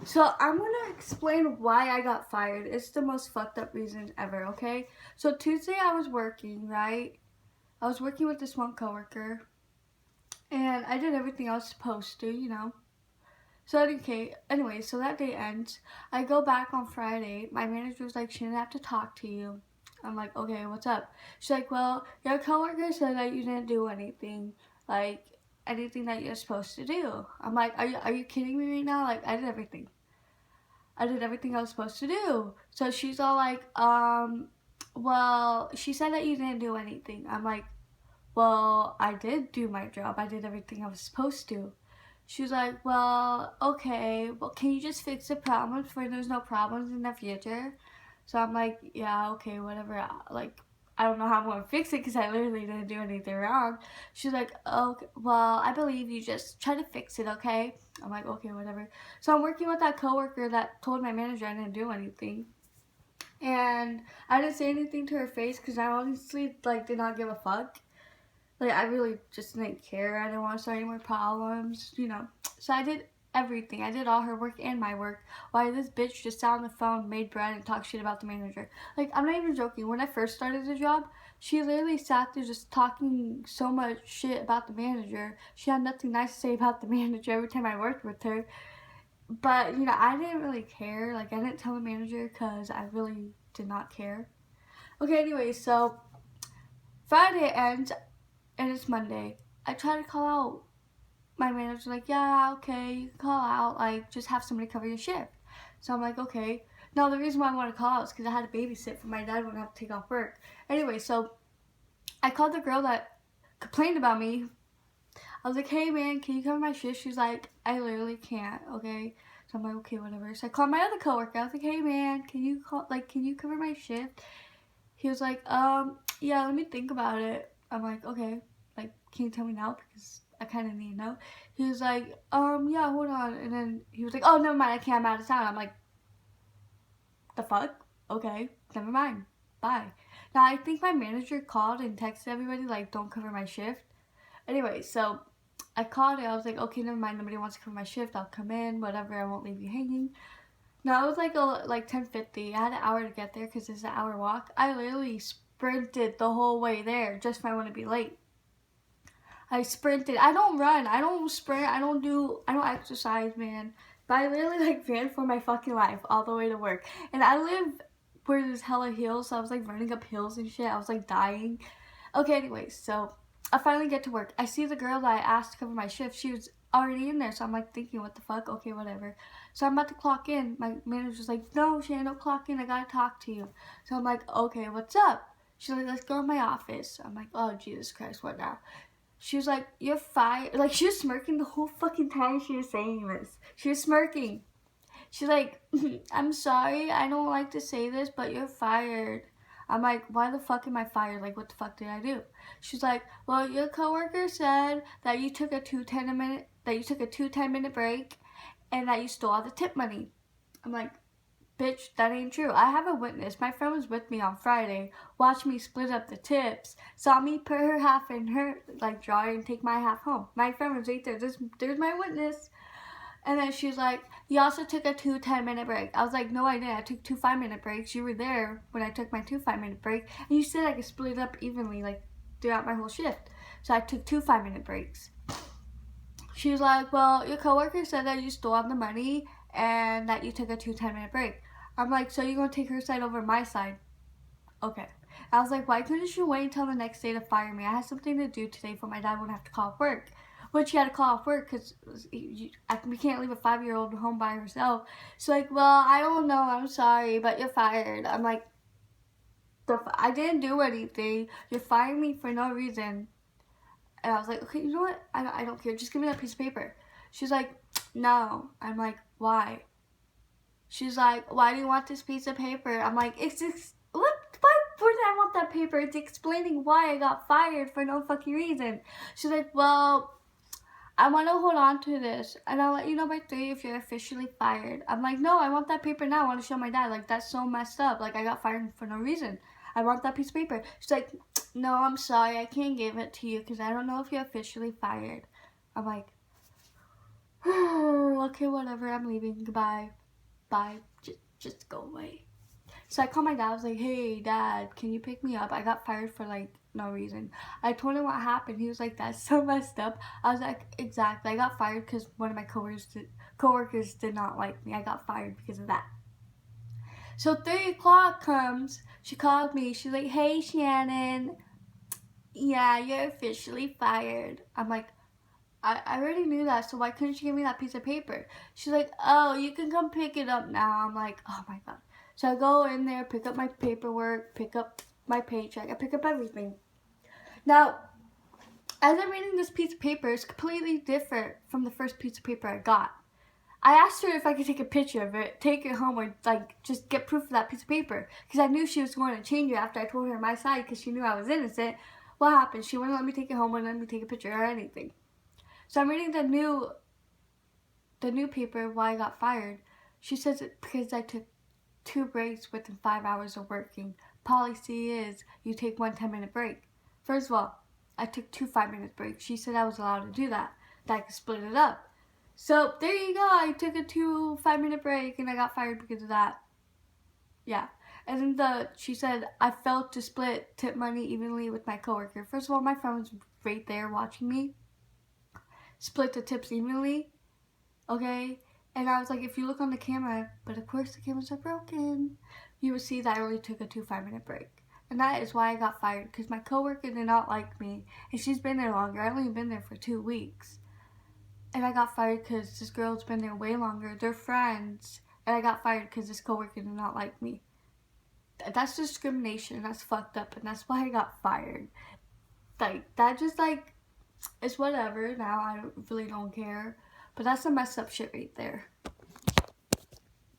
So I'm gonna explain why I got fired. It's the most fucked up reason ever, okay? So Tuesday I was working, right? I was working with this one coworker and I did everything I was supposed to. So anyway, so that day ends. I go back on Friday. My manager was like, she didn't have to talk to you. I'm like, okay, what's up? She's like, well, your coworker said that you didn't do anything, like anything that you're supposed to do. I'm like, are you kidding me right now? Like, I did everything. I did everything I was supposed to do. So she's all like, well, she said that you didn't do anything. I'm like, well, I did do my job. I did everything I was supposed to. She's like, well, okay, well, can you just fix the problems for there's no problems in the future? So I'm like, yeah, okay, whatever. Like, I don't know how I'm going to fix it because I literally didn't do anything wrong. She's like, okay, well, I believe you, just try to fix it, okay? I'm like, okay, whatever. So I'm working with that coworker that told my manager I didn't do anything. And I didn't say anything to her face because I honestly, like, did not give a fuck. Like, I really just didn't care. I didn't want to start any more problems. So I did everything. I did all her work and my work. While this bitch just sat on the phone, made bread, and talked shit about the manager. Like, I'm not even joking. When I first started the job, she literally sat there just talking so much shit about the manager. She had nothing nice to say about the manager every time I worked with her. But, I didn't really care. Like, I didn't tell the manager because I really did not care. Okay, anyway, so Friday ends and it's Monday. I try to call out. My manager's like, yeah, okay, you can call out. Like, just have somebody cover your shift. So I'm like, okay. Now, the reason why I want to call out is because I had to babysit for my dad when I have to take off work. Anyway, so I called the girl that complained about me. I was like, hey, man, can you cover my shift? She's like, I literally can't, okay? So I'm like, okay, whatever. So I called my other coworker. I was like, hey, man, can you cover my shift? He was like, yeah, let me think about it. I'm like, okay, like, can you tell me now? Because I kind of need to know. He was like, yeah, hold on. And then he was like, oh, never mind, I can't, I'm out of town. I'm like, the fuck? Okay, never mind. Bye. Now, I think my manager called and texted everybody, like, don't cover my shift. Anyway, so I called it. I was like, okay, never mind, nobody wants to cover my shift. I'll come in, whatever, I won't leave you hanging. No, it was like 10:50. I had an hour to get there because it's an hour walk. I literally sprinted the whole way there just if I want to be late. I sprinted. I don't run. I don't sprint. I don't exercise, man. But I literally ran for my fucking life all the way to work. And I live where there's hella hills, so I was running up hills and shit. I was dying. Okay, anyways, so I finally get to work. I see the girl that I asked to cover my shift. She was already in there, so I'm thinking, what the fuck? Okay, whatever. So I'm about to clock in. My manager's like, no, Shannon, don't clock in. I gotta talk to you. So I'm like, okay, what's up? She's like, let's go in my office. I'm like, oh, Jesus Christ, what now? She was like, you're fired. Like, she was smirking the whole fucking time she was saying this. She was smirking. She's like, I'm sorry, I don't like to say this, but you're fired. I'm like, why the fuck am I fired? Like, what the fuck did I do? She's like, well, your coworker said that you took a 10-minute break and that you stole all the tip money. I'm like, bitch, that ain't true. I have a witness. My friend was with me on Friday, watched me split up the tips, saw me put her half in her drawer and take my half home. My friend was right there. There's my witness. And then she's like, you also took a 2 10-minute break. I was like, no, I didn't. I took 2 5-minute breaks. You were there when I took my 2 5-minute break. And you said I could split it up evenly, throughout my whole shift. So I took 2 5-minute breaks. She was like, well, your coworker said that you stole all the money and that you took a 2 10-minute break. I'm like, so you're going to take her side over my side? Okay. I was like, why couldn't you wait until the next day to fire me? I had something to do today for my dad wouldn't have to call off work. Which he had to call off work because we can't leave a 5-year-old home by herself. She's like, well, I don't know. I'm sorry, but you're fired. I'm like, I didn't do anything. You're firing me for no reason. And I was like, okay, you know what? I don't care. Just give me that piece of paper. She's like, no. I'm like, why? She's like, why do you want this piece of paper? I'm like, why wouldn't I want that paper? It's explaining why I got fired for no fucking reason. She's like, well, I want to hold on to this, and I'll let you know by 3 if you're officially fired. I'm like, no, I want that paper now. I want to show my dad. That's so messed up. I got fired for no reason. I want that piece of paper. She's like, no, I'm sorry. I can't give it to you because I don't know if you're officially fired. I'm like, Okay, whatever, I'm leaving. Goodbye. Bye. Just go away. So I called my dad. I was like, hey, Dad, can you pick me up? I got fired for, like, no reason. I told him what happened. He was like, that's so messed up. I was like, exactly. I got fired because one of my coworkers did not like me. I got fired because of that. So 3 o'clock comes. She called me. She's like, hey, Shannon. Yeah, you're officially fired. I'm like, I already knew that, so why couldn't she give me that piece of paper? She's like, oh, you can come pick it up now. I'm like, oh my god. So I go in there, pick up my paperwork, pick up my paycheck, I pick up everything. Now, as I'm reading this piece of paper, it's completely different from the first piece of paper I got. I asked her if I could take a picture of it, take it home, or like just get proof of that piece of paper, because I knew she was going to change it after I told her my side, because she knew I was innocent. What happened? She wouldn't let me take it home, wouldn't let me take a picture or anything. So I'm reading the new paper why I got fired. She says it because I took 2 breaks within 5 hours of working. Policy is you take 1 10-minute break. First of all, I took 2 5-minute breaks. She said I was allowed to do that. That I could split it up. So there you go. I took a 2 5-minute break and I got fired because of that. Yeah. And then she said I failed to split tip money evenly with my coworker. First of all, my friend was right there watching me split the tips evenly. Okay? And I was like, if you look on the camera, but of course the cameras are broken, you will see that I only took a 2 5-minute break. And that is why I got fired, because my coworker did not like me. And she's been there longer. I've only been there for 2 weeks. And I got fired because this girl's been there way longer. They're friends. And I got fired because this coworker did not like me. That's discrimination. That's fucked up. And that's why I got fired. Like, that just, like, it's whatever. Now I really don't care. But that's some messed up shit right there.